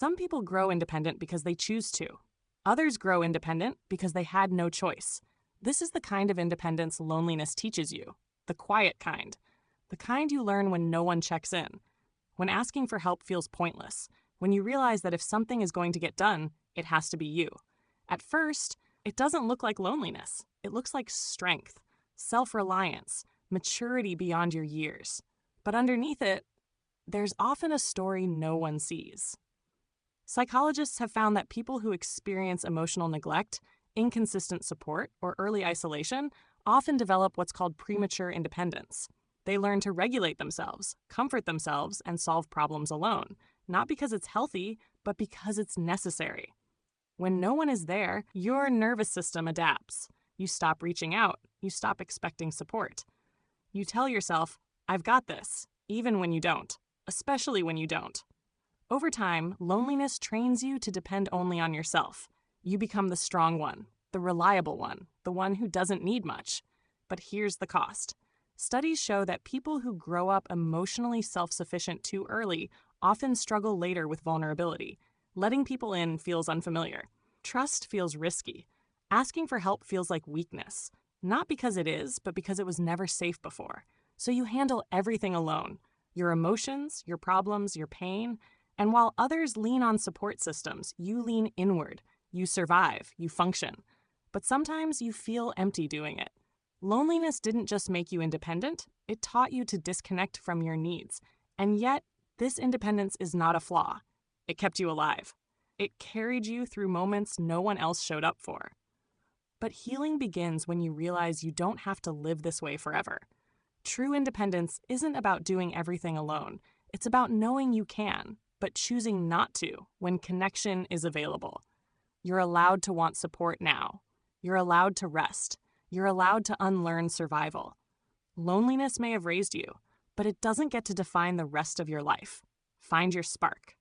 Some people grow independent because they choose to. Others grow independent because they had no choice. This is the kind of independence loneliness teaches you, the quiet kind, the kind you learn when no one checks in, when asking for help feels pointless, when you realize that if something is going to get done, it has to be you. At first, it doesn't look like loneliness. It looks like strength, self-reliance, maturity beyond your years. But underneath it, there's often a story no one sees. Psychologists have found that people who experience emotional neglect, inconsistent support, or early isolation often develop what's called premature independence. They learn to regulate themselves, comfort themselves, and solve problems alone, not because it's healthy, but because it's necessary. When no one is there, your nervous system adapts. You stop reaching out. You stop expecting support. You tell yourself, I've got this, even when you don't, especially when you don't. Over time, loneliness trains you to depend only on yourself. You become the strong one, the reliable one, the one who doesn't need much. But here's the cost. Studies show that people who grow up emotionally self-sufficient too early often struggle later with vulnerability. Letting people in feels unfamiliar. Trust feels risky. Asking for help feels like weakness. Not because it is, but because it was never safe before. So you handle everything alone. Your emotions, your problems, your pain. And while others lean on support systems, you lean inward. You survive, you function. But sometimes you feel empty doing it. Loneliness didn't just make you independent, it taught you to disconnect from your needs. And yet, this independence is not a flaw. It kept you alive. It carried you through moments no one else showed up for. But healing begins when you realize you don't have to live this way forever. True independence isn't about doing everything alone. It's about knowing you can, but choosing not to when connection is available. You're allowed to want support now. You're allowed to rest. You're allowed to unlearn survival. Loneliness may have raised you, but it doesn't get to define the rest of your life. Find your spark.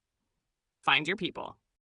Find your people.